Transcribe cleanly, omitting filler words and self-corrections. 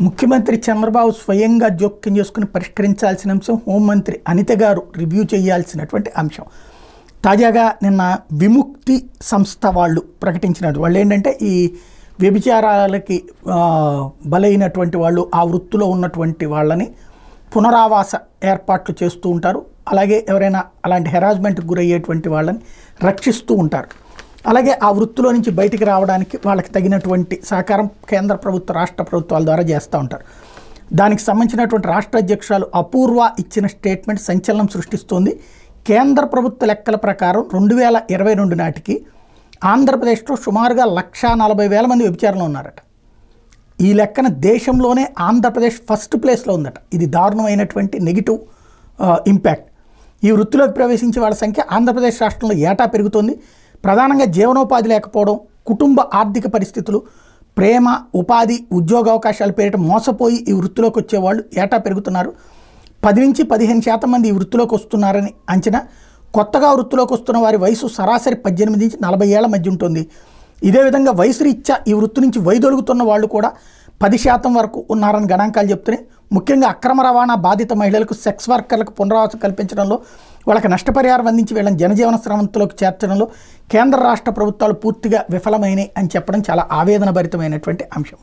ముఖ్యమంత్రి చంద్రబాబు స్వయంగా జోక్యం చేసుకుని పరిష్కరించాల్సిన అంశం, హోంమంత్రి అనిత గారు రివ్యూ చేయాల్సినటువంటి అంశం. తాజాగా నిన్న విముక్తి సంస్థ వాళ్ళు ప్రకటించినట్టు వాళ్ళు ఏంటంటే ఈ వ్యభిచారాలకి బలైనటువంటి వాళ్ళు, ఆ వృత్తిలో ఉన్నటువంటి వాళ్ళని పునరావాస ఏర్పాట్లు చేస్తూ ఉంటారు. అలాగే ఎవరైనా అలాంటి హెరాస్మెంట్కి గురయ్యేటువంటి వాళ్ళని రక్షిస్తూ ఉంటారు. అలాగే ఆ వృత్తిలో నుంచి బయటికి రావడానికి వాళ్ళకి తగినటువంటి సహకారం కేంద్ర ప్రభుత్వ, రాష్ట్ర ప్రభుత్వాల ద్వారా చేస్తూ ఉంటారు. దానికి సంబంధించినటువంటి రాష్ట్ర అధ్యక్షురాలు అపూర్వ ఇచ్చిన స్టేట్మెంట్ సంచలనం సృష్టిస్తోంది. కేంద్ర ప్రభుత్వ లెక్కల ప్రకారం 2022 నాటికి ఆంధ్రప్రదేశ్లో సుమారుగా 140,000 మంది వ్యభిచారంలో ఉన్నారట. ఈ లెక్కన దేశంలోనే ఆంధ్రప్రదేశ్ ఫస్ట్ ప్లేస్లో ఉందట. ఇది దారుణమైనటువంటి నెగిటివ్ ఇంపాక్ట్. ఈ వృత్తిలోకి ప్రవేశించే వాళ్ళ సంఖ్య ఆంధ్రప్రదేశ్ రాష్ట్రంలో ఏటా పెరుగుతోంది. ప్రధానంగా జీవనోపాధి లేకపోవడం, కుటుంబ ఆర్థిక పరిస్థితులు, ప్రేమ, ఉపాధి, ఉద్యోగ అవకాశాల పేరిట మోసపోయి ఈ వృత్తిలోకి వచ్చేవాళ్ళు ఏటా పెరుగుతున్నారు. 10 నుంచి 15% మంది ఈ వృత్తిలోకి వస్తున్నారని అంచనా. కొత్తగా వృత్తిలోకి వస్తున్న వారి వయసు సరాసరి 18 నుంచి 40 ఏళ్ల మధ్య ఉంటుంది. ఇదే విధంగా వయసు రీత్యా ఈ వృత్తి నుంచి వైదొలుగుతున్న వాళ్ళు కూడా 10% వరకు ఉన్నారని గణాంకాలు చెప్తున్నాయి. ముఖ్యంగా అక్రమ రవాణా బాధిత మహిళలకు, సెక్స్ వర్కర్లకు పునరావాసం కల్పించడంలో, వాళ్ళకి నష్టపరిహారం అందించి వీళ్ళని జనజీవన స్రవంతిలోకి చేర్చడంలో కేంద్ర రాష్ట్ర ప్రభుత్వాలు పూర్తిగా విఫలమైనవి అని చెప్పడం చాలా ఆవేదన భరితమైనటువంటి అంశం.